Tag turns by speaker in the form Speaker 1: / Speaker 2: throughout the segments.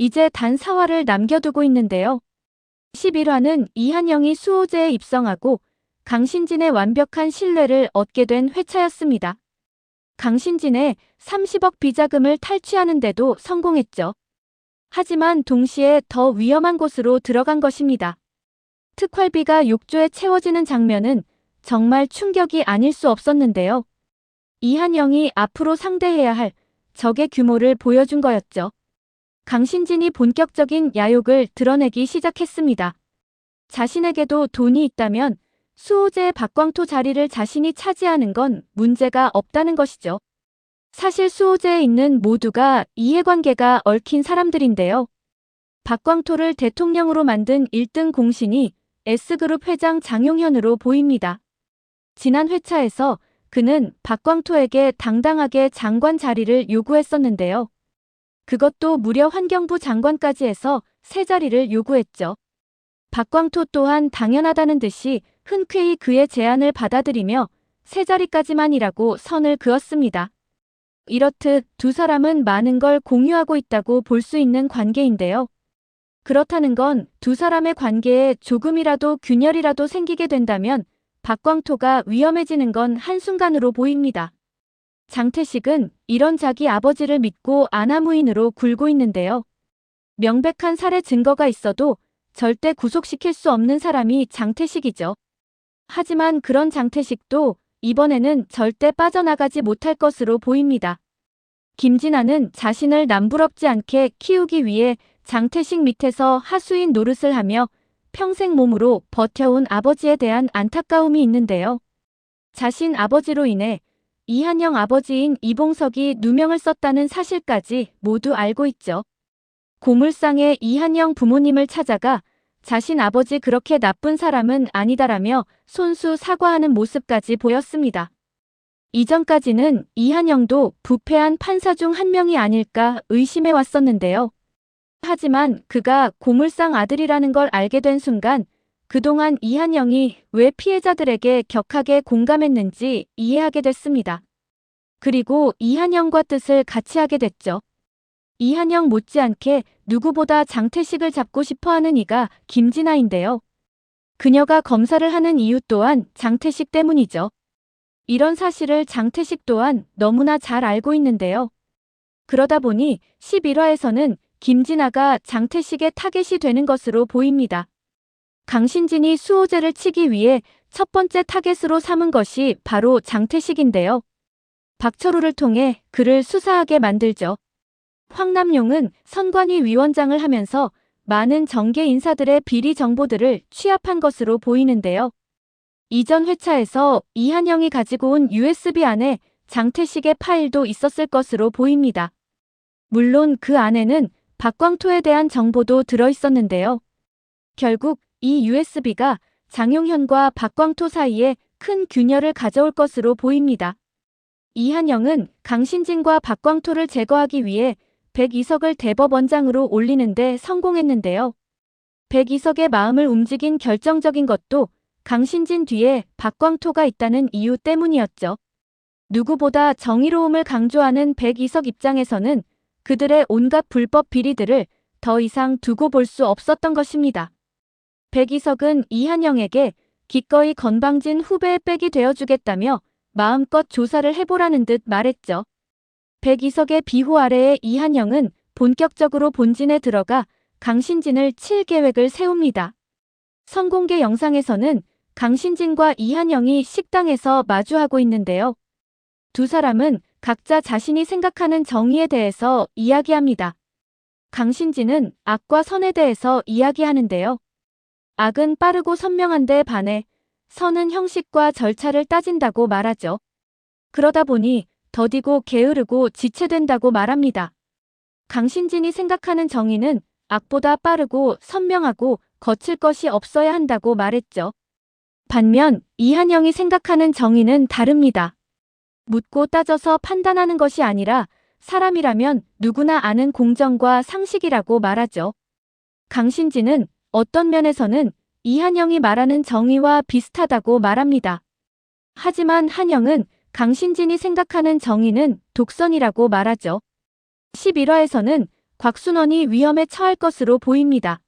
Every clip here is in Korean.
Speaker 1: 이제 단 4화를 남겨두고 있는데요. 11화는 이한영이 수호제에 입성하고 강신진의 완벽한 신뢰를 얻게 된 회차였습니다. 강신진의 30억 비자금을 탈취하는데도 성공했죠. 하지만 동시에 더 위험한 곳으로 들어간 것입니다. 특활비가 욕조에 채워지는 장면은 정말 충격이 아닐 수 없었는데요. 이한영이 앞으로 상대해야 할 적의 규모를 보여준 거였죠. 강신진이 본격적인 야욕을 드러내기 시작했습니다. 자신에게도 돈이 있다면 수호제 박광토 자리를 자신이 차지하는 건 문제가 없다는 것이죠. 사실 수호제에 있는 모두가 이해관계가 얽힌 사람들인데요. 박광토를 대통령으로 만든 1등 공신이 S그룹 회장 장용현으로 보입니다. 지난 회차에서 그는 박광토에게 당당하게 장관 자리를 요구했었는데요. 그것도 무려 환경부 장관까지 해서 새 자리를 요구했죠. 박광토 또한 당연하다는 듯이 흔쾌히 그의 제안을 받아들이며 새 자리까지만이라고 선을 그었습니다. 이렇듯 두 사람은 많은 걸 공유하고 있다고 볼 수 있는 관계인데요. 그렇다는 건 두 사람의 관계에 조금이라도 균열이라도 생기게 된다면 박광토가 위험해지는 건 한순간으로 보입니다. 장태식은 이런 자기 아버지를 믿고 아나무인으로 굴고 있는데요. 명백한 살해 증거가 있어도 절대 구속시킬 수 없는 사람이 장태식이죠. 하지만 그런 장태식도 이번에는 절대 빠져나가지 못할 것으로 보입니다. 김진아는 자신을 남부럽지 않게 키우기 위해 장태식 밑에서 하수인 노릇을 하며 평생 몸으로 버텨온 아버지에 대한 안타까움이 있는데요. 자신 아버지로 인해 이한영 아버지인 이봉석이 누명을 썼다는 사실까지 모두 알고 있죠. 고물상에 이한영 부모님을 찾아가 자신 아버지 그렇게 나쁜 사람은 아니다라며 손수 사과하는 모습까지 보였습니다. 이전까지는 이한영도 부패한 판사 중 한 명이 아닐까 의심해 왔었는데요. 하지만 그가 고물상 아들이라는 걸 알게 된 순간 그동안 이한영이 왜 피해자들에게 격하게 공감했는지 이해하게 됐습니다. 그리고 이한영과 뜻을 같이 하게 됐죠. 이한영 못지않게 누구보다 장태식을 잡고 싶어하는 이가 김진아인데요. 그녀가 검사를 하는 이유 또한 장태식 때문이죠. 이런 사실을 장태식 또한 너무나 잘 알고 있는데요. 그러다 보니 11화에서는 김진아가 장태식의 타겟이 되는 것으로 보입니다. 강신진이 수호제를 치기 위해 첫 번째 타겟으로 삼은 것이 바로 장태식인데요. 박철우를 통해 그를 수사하게 만들죠. 황남용은 선관위 위원장을 하면서 많은 정계 인사들의 비리 정보들을 취합한 것으로 보이는데요. 이전 회차에서 이한영이 가지고 온 USB 안에 장태식의 파일도 있었을 것으로 보입니다. 물론 그 안에는 박광토에 대한 정보도 들어있었는데요. 결국 이 USB가 장용현과 박광토 사이에 큰 균열을 가져올 것으로 보입니다. 이한영은 강신진과 박광토를 제거하기 위해 백이석을 대법원장으로 올리는데 성공했는데요. 백이석의 마음을 움직인 결정적인 것도 강신진 뒤에 박광토가 있다는 이유 때문이었죠. 누구보다 정의로움을 강조하는 백이석 입장에서는 그들의 온갖 불법 비리들을 더 이상 두고 볼 수 없었던 것입니다. 백이석은 이한영에게 기꺼이 건방진 후배의 백이 되어주겠다며 마음껏 조사를 해보라는 듯 말했죠. 백이석의 비호 아래에 이한영은 본격적으로 본진에 들어가 강신진을 칠 계획을 세웁니다. 선공개 영상에서는 강신진과 이한영이 식당에서 마주하고 있는데요. 두 사람은 각자 자신이 생각하는 정의에 대해서 이야기합니다. 강신진은 악과 선에 대해서 이야기하는데요. 악은 빠르고 선명한데 반해 선은 형식과 절차를 따진다고 말하죠. 그러다 보니 더디고 게으르고 지체된다고 말합니다. 강신진이 생각하는 정의는 악보다 빠르고 선명하고 거칠 것이 없어야 한다고 말했죠. 반면 이한영이 생각하는 정의는 다릅니다. 묻고 따져서 판단하는 것이 아니라 사람이라면 누구나 아는 공정과 상식이라고 말하죠. 강신진은 어떤 면에서는 이한영이 말하는 정의와 비슷하다고 말합니다. 하지만 한영은 강신진이 생각하는 정의는 독선이라고 말하죠. 11화에서는 곽순원이 위험에 처할 것으로 보입니다.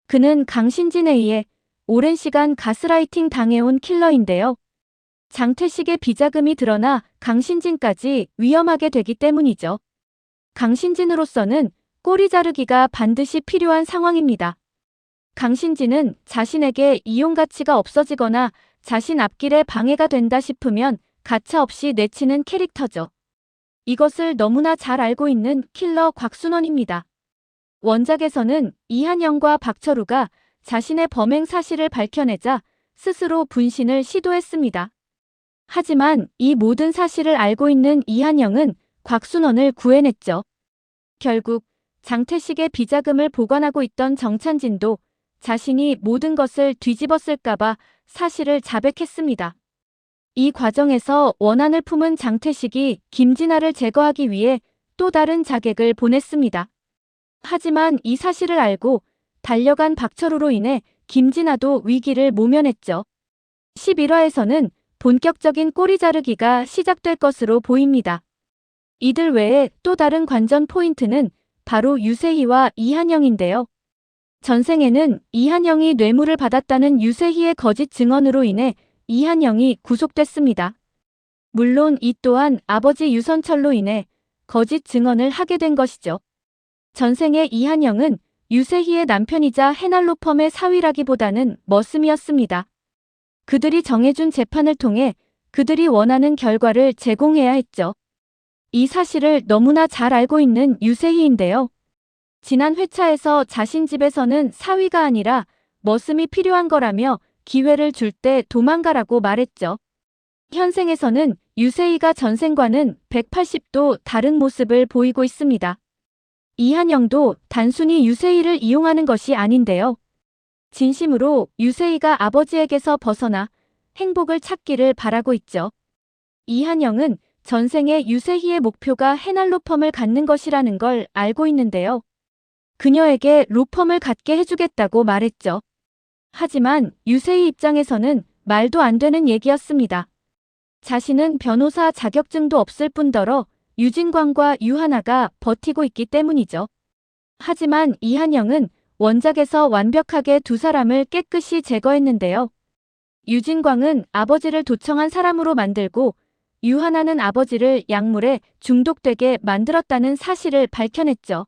Speaker 1: 그는 강신진에 의해 오랜 시간 가스라이팅 당해온 킬러인데요. 장태식의 비자금이 드러나 강신진까지 위험하게 되기 때문이죠. 강신진으로서는 꼬리 자르기가 반드시 필요한 상황입니다. 강신진은 자신에게 이용 가치가 없어지거나 자신 앞길에 방해가 된다 싶으면 가차없이 내치는 캐릭터죠. 이것을 너무나 잘 알고 있는 킬러 곽순원입니다. 원작에서는 이한영과 박철우가 자신의 범행 사실을 밝혀내자 스스로 분신을 시도했습니다. 하지만 이 모든 사실을 알고 있는 이한영은 곽순원을 구해냈죠. 결국 장태식의 비자금을 보관하고 있던 정찬진도 자신이 모든 것을 뒤집었을까봐 사실을 자백했습니다. 이 과정에서 원한을 품은 장태식이 김진아를 제거하기 위해 또 다른 자객을 보냈습니다. 하지만 이 사실을 알고 달려간 박철우로 인해 김진아도 위기를 모면했죠. 11화에서는 본격적인 꼬리 자르기가 시작될 것으로 보입니다. 이들 외에 또 다른 관전 포인트는 바로 유세희와 이한영인데요. 전생에는 이한영이 뇌물을 받았다는 유세희의 거짓 증언으로 인해 이한영이 구속됐습니다. 물론 이 또한 아버지 유선철로 인해 거짓 증언을 하게 된 것이죠. 전생의 이한영은 유세희의 남편이자 해날로펌의 사위라기보다는 머슴이었습니다. 그들이 정해준 재판을 통해 그들이 원하는 결과를 제공해야 했죠. 이 사실을 너무나 잘 알고 있는 유세희인데요. 지난 회차에서 자신 집에서는 사위가 아니라 머슴이 필요한 거라며 기회를 줄 때 도망가라고 말했죠. 현생에서는 유세희가 전생과는 180도 다른 모습을 보이고 있습니다. 이한영도 단순히 유세희를 이용하는 것이 아닌데요. 진심으로 유세희가 아버지에게서 벗어나 행복을 찾기를 바라고 있죠. 이한영은 전생에 유세희의 목표가 해날로펌을 갖는 것이라는 걸 알고 있는데요. 그녀에게 로펌을 갖게 해주겠다고 말했죠. 하지만 유세희 입장에서는 말도 안 되는 얘기였습니다. 자신은 변호사 자격증도 없을 뿐더러 유진광과 유하나가 버티고 있기 때문이죠. 하지만 이한영은 원작에서 완벽하게 두 사람을 깨끗이 제거했는데요. 유진광은 아버지를 도청한 사람으로 만들고 유하나는 아버지를 약물에 중독되게 만들었다는 사실을 밝혀냈죠.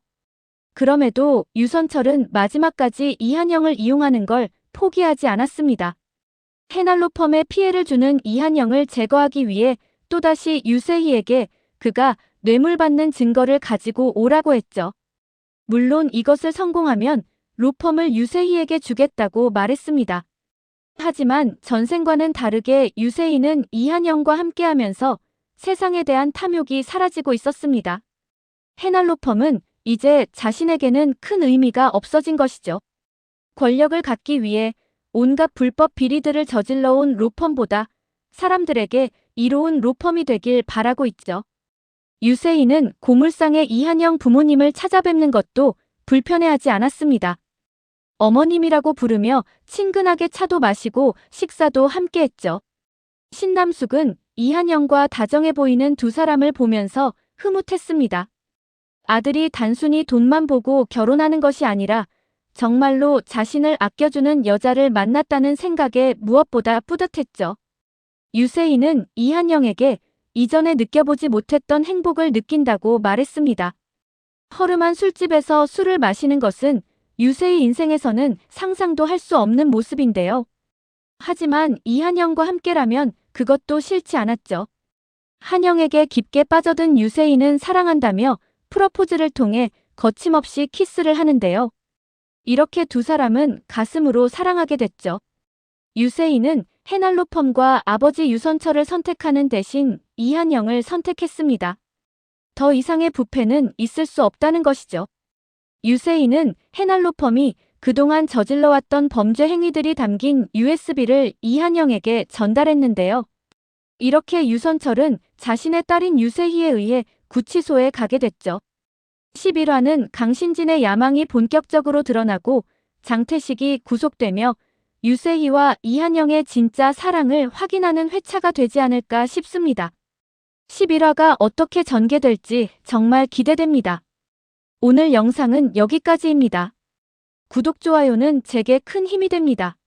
Speaker 1: 그럼에도 유선철은 마지막까지 이한영을 이용하는 걸 포기하지 않았습니다. 해날로펌에 피해를 주는 이한영을 제거하기 위해 또다시 유세희에게 그가 뇌물받는 증거를 가지고 오라고 했죠. 물론 이것을 성공하면 로펌을 유세희에게 주겠다고 말했습니다. 하지만 전생과는 다르게 유세희는 이한영과 함께하면서 세상에 대한 탐욕이 사라지고 있었습니다. 해날로펌은 이제 자신에게는 큰 의미가 없어진 것이죠. 권력을 갖기 위해 온갖 불법 비리들을 저질러온 로펌보다 사람들에게 이로운 로펌이 되길 바라고 있죠. 유세희는 고물상의 이한영 부모님을 찾아뵙는 것도 불편해하지 않았습니다. 어머님이라고 부르며 친근하게 차도 마시고 식사도 함께했죠. 신남숙은 이한영과 다정해 보이는 두 사람을 보면서 흐뭇했습니다. 아들이 단순히 돈만 보고 결혼하는 것이 아니라 정말로 자신을 아껴주는 여자를 만났다는 생각에 무엇보다 뿌듯했죠. 유세희는 이한영에게 이전에 느껴보지 못했던 행복을 느낀다고 말했습니다. 허름한 술집에서 술을 마시는 것은 유세희 인생에서는 상상도 할 수 없는 모습인데요. 하지만 이한영과 함께라면 그것도 싫지 않았죠. 한영에게 깊게 빠져든 유세희는 사랑한다며 프러포즈를 통해 거침없이 키스를 하는데요. 이렇게 두 사람은 가슴으로 사랑하게 됐죠. 유세희는 해날로펌과 아버지 유선철을 선택하는 대신 이한영을 선택했습니다. 더 이상의 부패는 있을 수 없다는 것이죠. 유세희는 해날로펌이 그동안 저질러왔던 범죄 행위들이 담긴 USB를 이한영에게 전달했는데요. 이렇게 유선철은 자신의 딸인 유세희에 의해 구치소에 가게 됐죠. 11화는 강신진의 야망이 본격적으로 드러나고 장태식이 구속되며 유세희와 이한영의 진짜 사랑을 확인하는 회차가 되지 않을까 싶습니다. 11화가 어떻게 전개될지 정말 기대됩니다. 오늘 영상은 여기까지입니다. 구독, 좋아요는 제게 큰 힘이 됩니다.